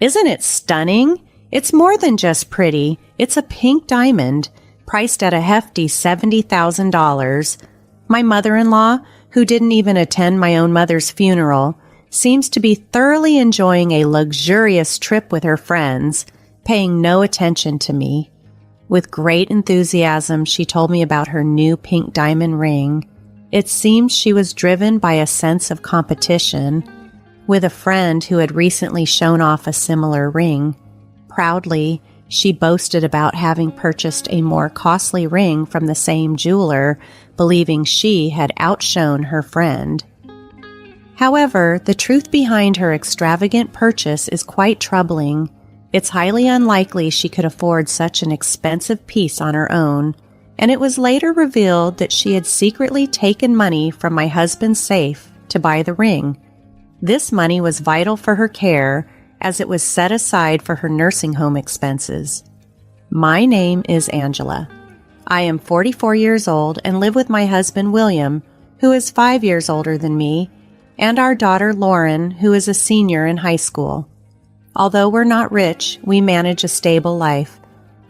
Isn't it stunning? It's more than just pretty. It's a pink diamond, priced at a hefty $70,000. My mother-in-law, who didn't even attend my own mother's funeral, seems to be thoroughly enjoying a luxurious trip with her friends, paying no attention to me. With great enthusiasm, she told me about her new pink diamond ring. It seems she was driven by a sense of competition with a friend who had recently shown off a similar ring. Proudly, she boasted about having purchased a more costly ring from the same jeweler, believing she had outshone her friend. However, the truth behind her extravagant purchase is quite troubling. It's highly unlikely she could afford such an expensive piece on her own, and it was later revealed that she had secretly taken money from my husband's safe to buy the ring. This money was vital for her care, as it was set aside for her nursing home expenses. My name is Angela. I am 44 years old and live with my husband William, who is 5 years older than me, and our daughter Lauren, who is a senior in high school. Although we're not rich, we manage a stable life.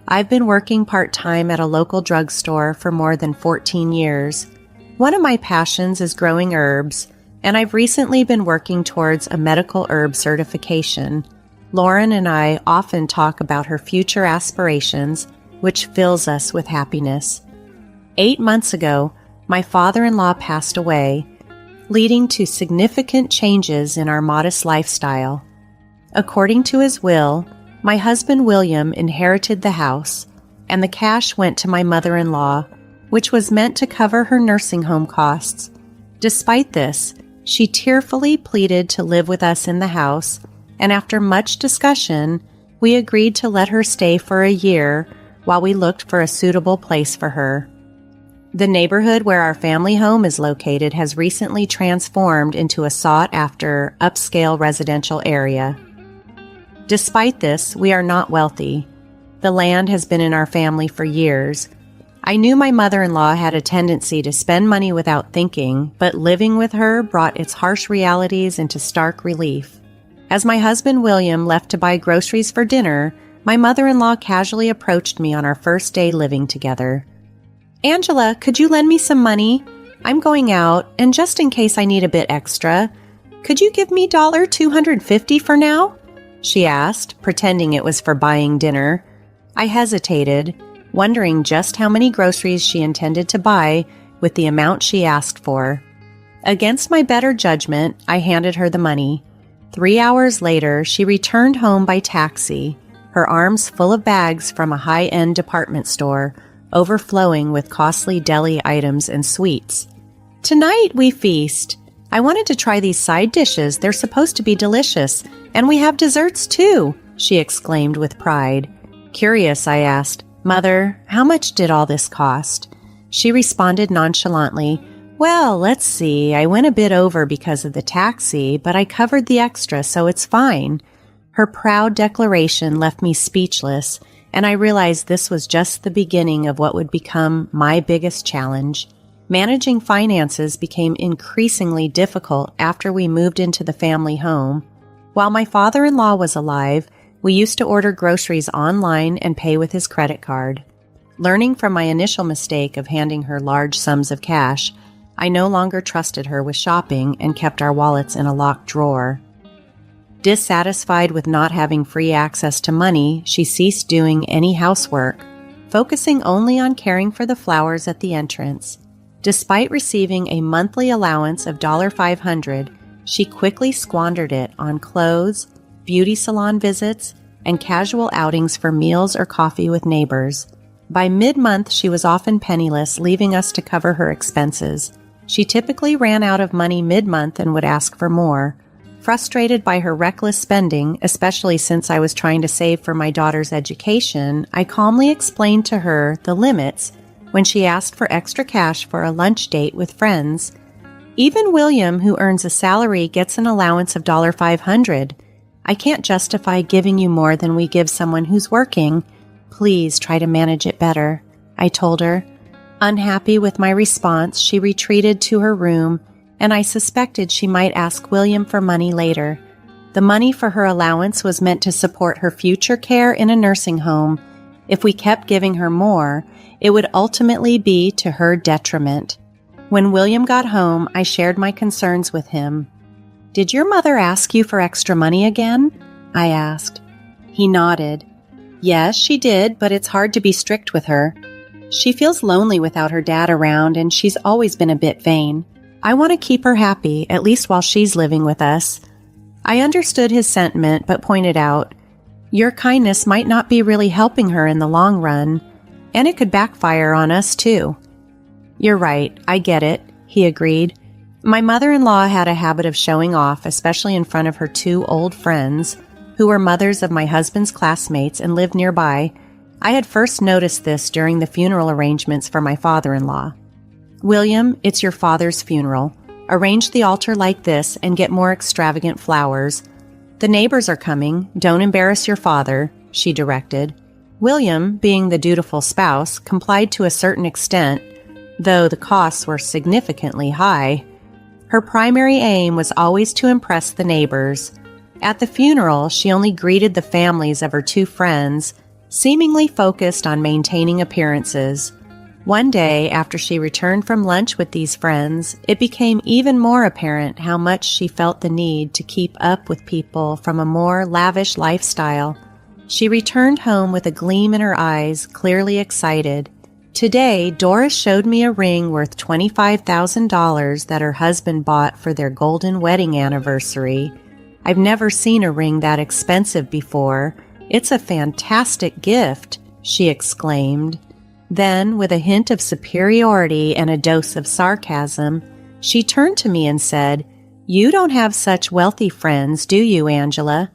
I've been working part-time at a local drugstore for more than 14 years. One of my passions is growing herbs, and I've recently been working towards a medical herb certification. Lauren and I often talk about her future aspirations, which fills us with happiness. 8 months ago, my father-in-law passed away, leading to significant changes in our modest lifestyle. According to his will, my husband William inherited the house, and the cash went to my mother-in-law, which was meant to cover her nursing home costs. Despite this, she tearfully pleaded to live with us in the house, and after much discussion, we agreed to let her stay for a year while we looked for a suitable place for her. The neighborhood where our family home is located has recently transformed into a sought-after, upscale residential area. Despite this, we are not wealthy. The land has been in our family for years. I knew my mother-in-law had a tendency to spend money without thinking, but living with her brought its harsh realities into stark relief. As my husband William left to buy groceries for dinner, my mother-in-law casually approached me on our first day living together. "Angela, could you lend me some money? I'm going out, and just in case I need a bit extra, could you give me $250 for now?" she asked, pretending it was for buying dinner. I hesitated, wondering just how many groceries she intended to buy with the amount she asked for. Against my better judgment, I handed her the money. 3 hours later, she returned home by taxi, her arms full of bags from a high-end department store, overflowing with costly deli items and sweets. "Tonight we feast. I wanted to try these side dishes. They're supposed to be delicious. And we have desserts too," she exclaimed with pride. Curious, I asked, "Mother, how much did all this cost?" She responded nonchalantly, "Well, let's see. I went a bit over because of the taxi, but I covered the extra, so it's fine." Her proud declaration left me speechless, and I realized this was just the beginning of what would become my biggest challenge. Managing finances became increasingly difficult after we moved into the family home. While my father-in-law was alive, we used to order groceries online and pay with his credit card. Learning from my initial mistake of handing her large sums of cash, I no longer trusted her with shopping and kept our wallets in a locked drawer. Dissatisfied with not having free access to money, she ceased doing any housework, focusing only on caring for the flowers at the entrance. Despite receiving a monthly allowance of $500, she quickly squandered it on clothes, beauty salon visits, and casual outings for meals or coffee with neighbors. By mid-month, she was often penniless, leaving us to cover her expenses. She typically ran out of money mid-month and would ask for more. Frustrated by her reckless spending, especially since I was trying to save for my daughter's education, I calmly explained to her the limits when she asked for extra cash for a lunch date with friends. Even William, who earns a salary, gets an allowance of $500. I can't justify giving you more than we give someone who's working. Please try to manage it better, I told her. Unhappy with my response, she retreated to her room, and I suspected she might ask William for money later. The money for her allowance was meant to support her future care in a nursing home. If we kept giving her more, it would ultimately be to her detriment. When William got home, I shared my concerns with him. "Did your mother ask you for extra money again?" I asked. He nodded. "Yes, she did, but it's hard to be strict with her. She feels lonely without her dad around, and she's always been a bit vain. I want to keep her happy, at least while she's living with us." I understood his sentiment, but pointed out, "Your kindness might not be really helping her in the long run, and it could backfire on us too." "You're right, I get it," he agreed. My mother-in-law had a habit of showing off, especially in front of her two old friends, who were mothers of my husband's classmates and lived nearby. I had first noticed this during the funeral arrangements for my father-in-law. "William, it's your father's funeral. Arrange the altar like this and get more extravagant flowers. The neighbors are coming. Don't embarrass your father," she directed. William, being the dutiful spouse, complied to a certain extent, though the costs were significantly high. Her primary aim was always to impress the neighbors. At the funeral, she only greeted the families of her two friends, seemingly focused on maintaining appearances. One day, after she returned from lunch with these friends, it became even more apparent how much she felt the need to keep up with people from a more lavish lifestyle. She returned home with a gleam in her eyes, clearly excited. Today, Doris showed me a ring worth $25,000 that her husband bought for their golden wedding anniversary. "I've never seen a ring that expensive before. It's a fantastic gift," she exclaimed. Then, with a hint of superiority and a dose of sarcasm, she turned to me and said, "You don't have such wealthy friends, do you, Angela?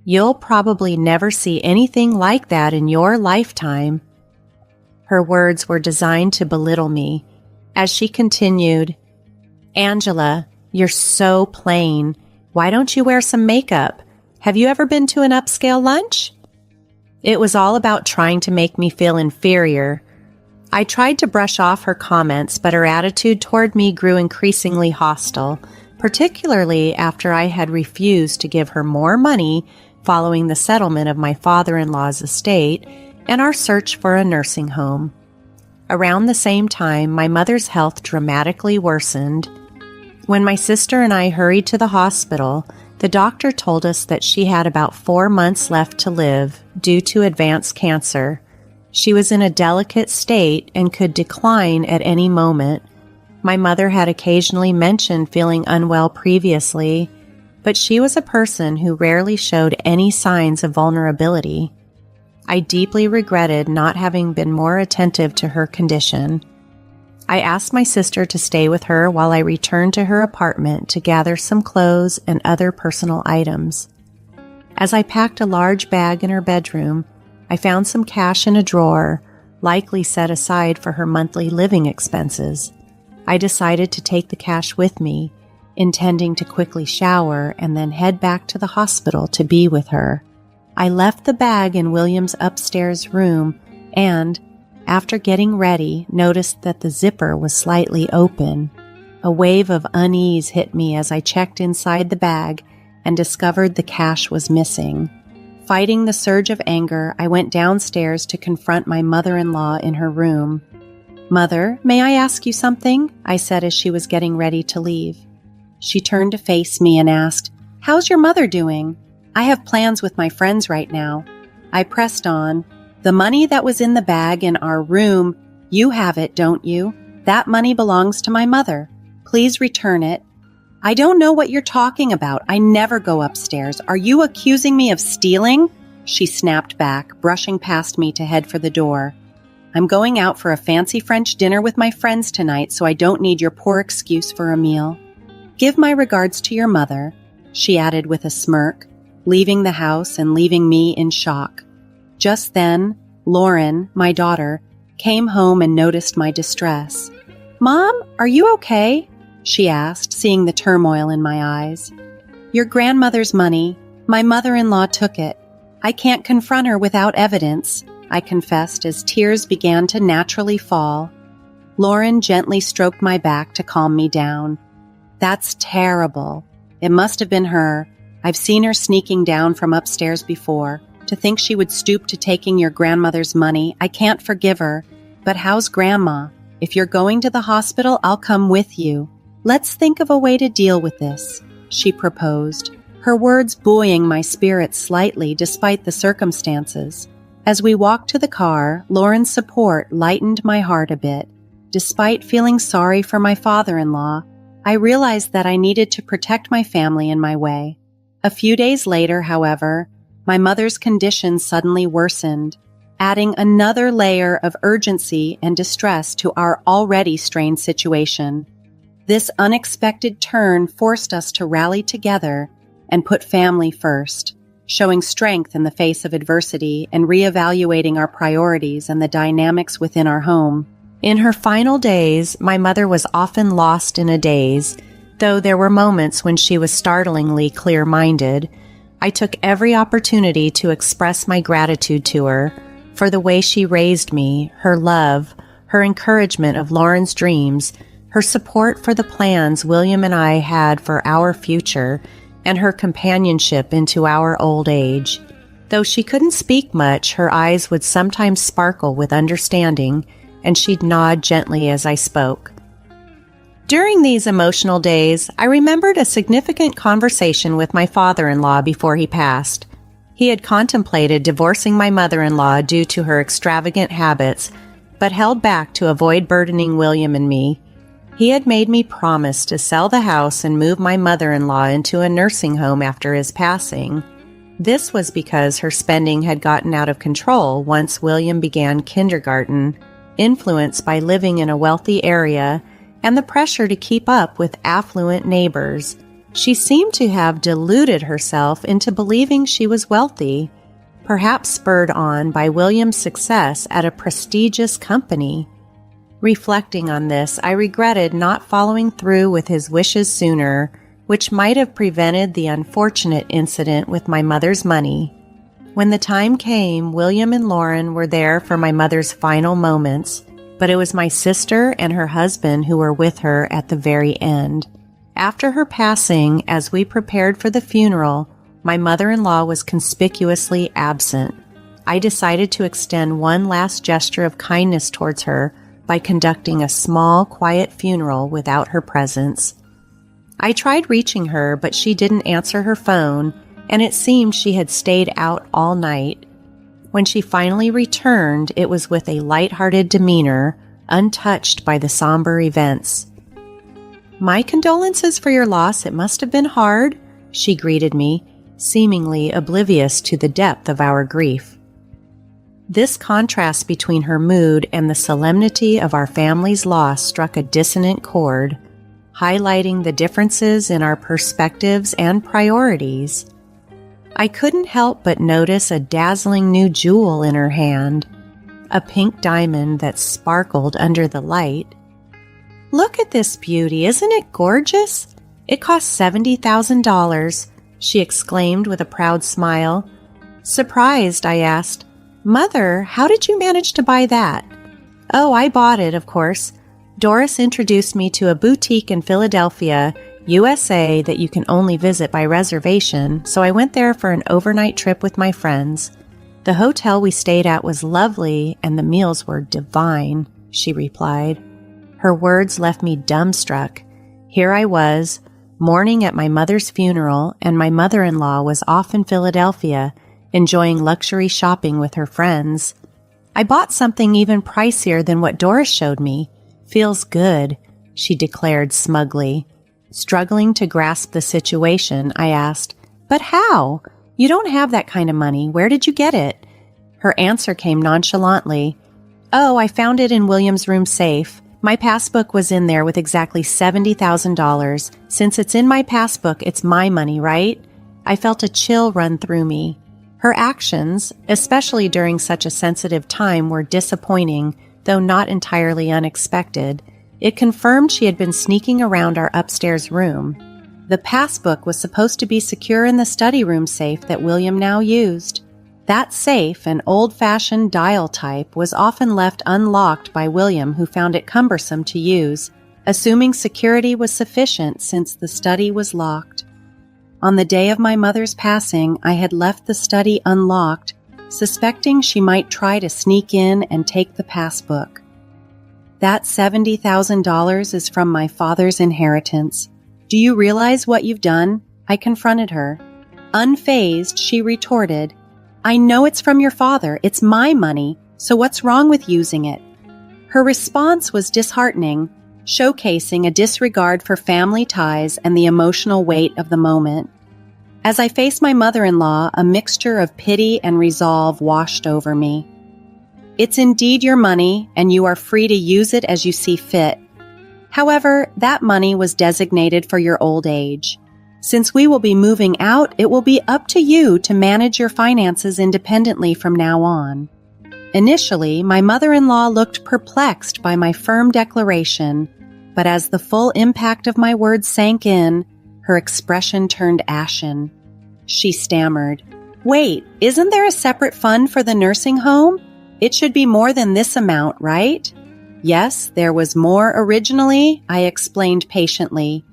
You'll probably never see anything like that in your lifetime." Her words were designed to belittle me. As she continued, "Angela, you're so plain. Why don't you wear some makeup? Have you ever been to an upscale lunch?" It was all about trying to make me feel inferior. I tried to brush off her comments, but her attitude toward me grew increasingly hostile, particularly after I had refused to give her more money following the settlement of my father-in-law's estate and our search for a nursing home. Around the same time, my mother's health dramatically worsened. When my sister and I hurried to the hospital, the doctor told us that she had about 4 months left to live due to advanced cancer. She was in a delicate state and could decline at any moment. My mother had occasionally mentioned feeling unwell previously, but she was a person who rarely showed any signs of vulnerability. I deeply regretted not having been more attentive to her condition. I asked my sister to stay with her while I returned to her apartment to gather some clothes and other personal items. As I packed a large bag in her bedroom, I found some cash in a drawer, likely set aside for her monthly living expenses. I decided to take the cash with me, intending to quickly shower and then head back to the hospital to be with her. I left the bag in William's upstairs room and, after getting ready, noticed that the zipper was slightly open. A wave of unease hit me as I checked inside the bag and discovered the cash was missing. Fighting the surge of anger, I went downstairs to confront my mother-in-law in her room. "Mother, may I ask you something?" I said as she was getting ready to leave. She turned to face me and asked, "How's your mother doing?" "I have plans with my friends right now." I pressed on. "The money that was in the bag in our room, you have it, don't you? That money belongs to my mother. Please return it." "I don't know what you're talking about. I never go upstairs. Are you accusing me of stealing?" She snapped back, brushing past me to head for the door. "I'm going out for a fancy French dinner with my friends tonight, so I don't need your poor excuse for a meal. Give my regards to your mother," she added with a smirk, leaving the house and leaving me in shock. Just then, Lauren, my daughter, came home and noticed my distress. "Mom, are you okay?" she asked, seeing the turmoil in my eyes. "Your grandmother's money. My mother-in-law took it. I can't confront her without evidence," I confessed as tears began to naturally fall. Lauren gently stroked my back to calm me down. "That's terrible. It must have been her. I've seen her sneaking down from upstairs before. To think she would stoop to taking your grandmother's money, I can't forgive her. But how's Grandma? If you're going to the hospital, I'll come with you. Let's think of a way to deal with this," she proposed, her words buoying my spirits slightly despite the circumstances. As we walked to the car, Lauren's support lightened my heart a bit. Despite feeling sorry for my father-in-law, I realized that I needed to protect my family in my way. A few days later, however, my mother's condition suddenly worsened, adding another layer of urgency and distress to our already strained situation. This unexpected turn forced us to rally together and put family first, showing strength in the face of adversity and reevaluating our priorities and the dynamics within our home. In her final days, my mother was often lost in a daze, though there were moments when she was startlingly clear-minded. I took every opportunity to express my gratitude to her for the way she raised me, her love, her encouragement of Lauren's dreams, her support for the plans William and I had for our future, and her companionship into our old age. Though she couldn't speak much, her eyes would sometimes sparkle with understanding, and she'd nod gently as I spoke. During these emotional days, I remembered a significant conversation with my father-in-law before he passed. He had contemplated divorcing my mother-in-law due to her extravagant habits, but held back to avoid burdening William and me. He had made me promise to sell the house and move my mother-in-law into a nursing home after his passing. This was because her spending had gotten out of control once William began kindergarten, influenced by living in a wealthy area and the pressure to keep up with affluent neighbors. She seemed to have deluded herself into believing she was wealthy, perhaps spurred on by William's success at a prestigious company. Reflecting on this, I regretted not following through with his wishes sooner, which might have prevented the unfortunate incident with my mother's money. When the time came, William and Lauren were there for my mother's final moments, but it was my sister and her husband who were with her at the very end. After her passing, as we prepared for the funeral, my mother-in-law was conspicuously absent. I decided to extend one last gesture of kindness towards her by conducting a small, quiet funeral without her presence. I tried reaching her, but she didn't answer her phone, and it seemed she had stayed out all night. When she finally returned, it was with a light-hearted demeanor, untouched by the somber events. "My condolences for your loss. It must have been hard," she greeted me, seemingly oblivious to the depth of our grief. This contrast between her mood and the solemnity of our family's loss struck a dissonant chord, highlighting the differences in our perspectives and priorities. I couldn't help but notice a dazzling new jewel in her hand, a pink diamond that sparkled under the light. "Look at this beauty, isn't it gorgeous? It cost $70,000, she exclaimed with a proud smile. Surprised, I asked, "Mother, how did you manage to buy that?" "Oh, I bought it, of course. Doris introduced me to a boutique in Philadelphia, USA that you can only visit by reservation, so I went there for an overnight trip with my friends. The hotel we stayed at was lovely and the meals were divine," she replied. Her words left me dumbstruck. Here I was, mourning at my mother's funeral, and my mother-in-law was off in Philadelphia, enjoying luxury shopping with her friends. "I bought something even pricier than what Doris showed me. Feels good," she declared smugly. Struggling to grasp the situation, I asked, "But how? You don't have that kind of money. Where did you get it?" Her answer came nonchalantly. "Oh, I found it in William's room safe. My passbook was in there with exactly $70,000. Since it's in my passbook, it's my money, right?" I felt a chill run through me. Her actions, especially during such a sensitive time, were disappointing, though not entirely unexpected. It confirmed she had been sneaking around our upstairs room. The passbook was supposed to be secure in the study room safe that William now used. That safe, an old-fashioned dial type, was often left unlocked by William, who found it cumbersome to use, assuming security was sufficient since the study was locked. On the day of my mother's passing, I had left the study unlocked, suspecting she might try to sneak in and take the passbook. That $70,000 is from my father's inheritance. Do you realize what you've done? I confronted her. Unfazed, she retorted, I know it's from your father. It's my money. So what's wrong with using it? Her response was disheartening, showcasing a disregard for family ties and the emotional weight of the moment. As I faced my mother-in-law, a mixture of pity and resolve washed over me. It's indeed your money, and you are free to use it as you see fit. However, that money was designated for your old age. Since we will be moving out, it will be up to you to manage your finances independently from now on. Initially, my mother-in-law looked perplexed by my firm declaration, but as the full impact of my words sank in, her expression turned ashen. She stammered, Wait, isn't there a separate fund for the nursing home? It should be more than this amount, right? Yes, there was more originally, I explained patiently,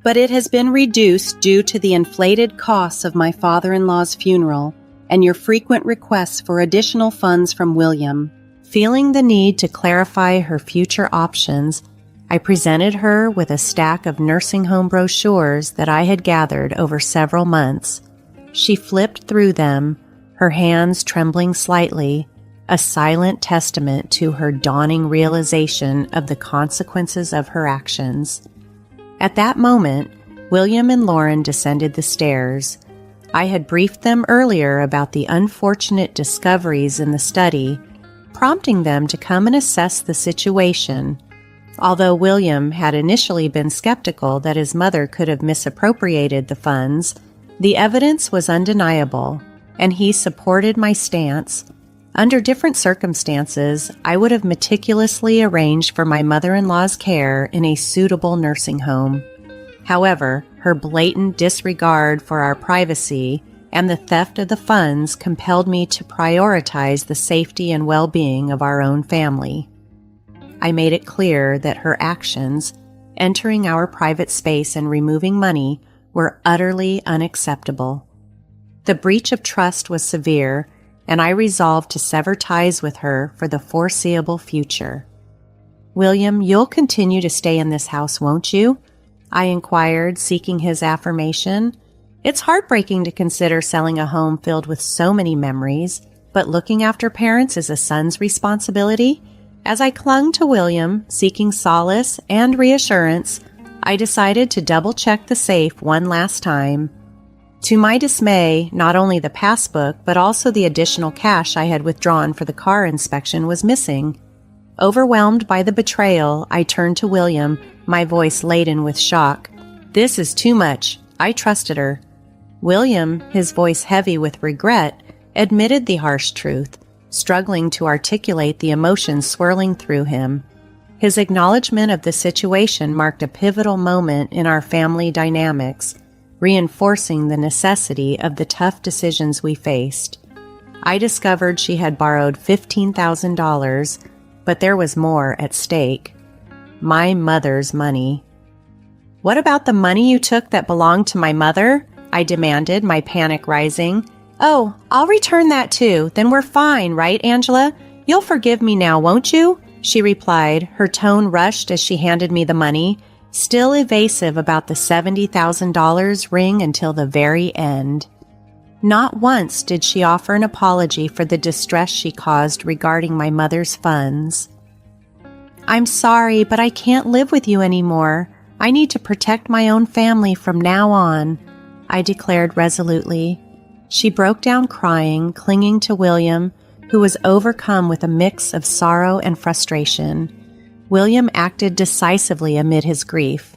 but it has been reduced due to the inflated costs of my father-in-law's funeral and your frequent requests for additional funds from William. Feeling the need to clarify her future options, I presented her with a stack of nursing home brochures that I had gathered over several months. She flipped through them, her hands trembling slightly, a silent testament to her dawning realization of the consequences of her actions. At that moment, William and Lauren descended the stairs. I had briefed them earlier about the unfortunate discoveries in the study, prompting them to come and assess the situation. Although William had initially been skeptical that his mother could have misappropriated the funds, the evidence was undeniable, and he supported my stance. Under different circumstances, I would have meticulously arranged for my mother-in-law's care in a suitable nursing home. However, her blatant disregard for our privacy and the theft of the funds compelled me to prioritize the safety and well-being of our own family. I made it clear that her actions, entering our private space and removing money, were utterly unacceptable. The breach of trust was severe, and I resolved to sever ties with her for the foreseeable future. William, you'll continue to stay in this house, won't you? I inquired, seeking his affirmation. It's heartbreaking to consider selling a home filled with so many memories, but looking after parents is a son's responsibility. As I clung to William, seeking solace and reassurance, I decided to double-check the safe one last time. To my dismay, not only the passbook, but also the additional cash I had withdrawn for the car inspection was missing. Overwhelmed by the betrayal, I turned to William, my voice laden with shock. This is too much. I trusted her. William, his voice heavy with regret, admitted the harsh truth, struggling to articulate the emotions swirling through him. His acknowledgement of the situation marked a pivotal moment in our family dynamics, reinforcing the necessity of the tough decisions we faced. I discovered she had borrowed $15,000, but there was more at stake. My mother's money. What about the money you took that belonged to my mother? I demanded, my panic rising. Oh, I'll return that too. Then we're fine, right, Angela? You'll forgive me now, won't you? She replied, her tone rushed as she handed me the money, still evasive about the $70,000 ring until the very end. Not once did she offer an apology for the distress she caused regarding my mother's funds. I'm sorry, but I can't live with you anymore. I need to protect my own family from now on, I declared resolutely. She broke down crying, clinging to William, who was overcome with a mix of sorrow and frustration. William acted decisively amid his grief.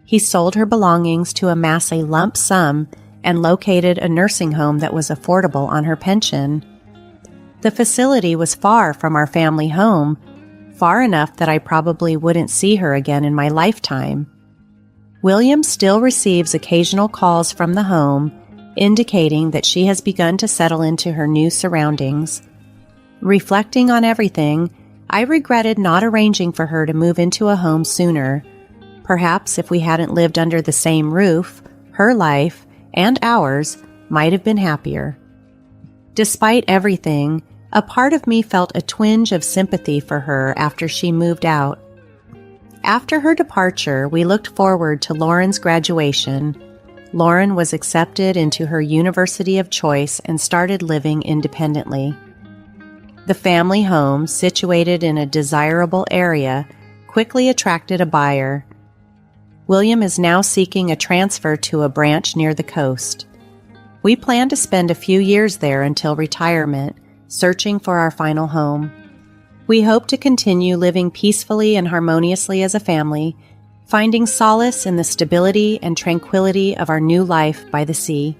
He sold her belongings to amass a lump sum and located a nursing home that was affordable on her pension. The facility was far from our family home, far enough that I probably wouldn't see her again in my lifetime. William still receives occasional calls from the home, indicating that she has begun to settle into her new surroundings. Reflecting on everything, I regretted not arranging for her to move into a home sooner. Perhaps if we hadn't lived under the same roof, her life and ours, might have been happier. Despite everything, a part of me felt a twinge of sympathy for her after she moved out. After her departure, we looked forward to Lauren's graduation. Lauren was accepted into her university of choice and started living independently. The family home, situated in a desirable area, quickly attracted a buyer. William is now seeking a transfer to a branch near the coast. We plan to spend a few years there until retirement, searching for our final home. We hope to continue living peacefully and harmoniously as a family, finding solace in the stability and tranquility of our new life by the sea.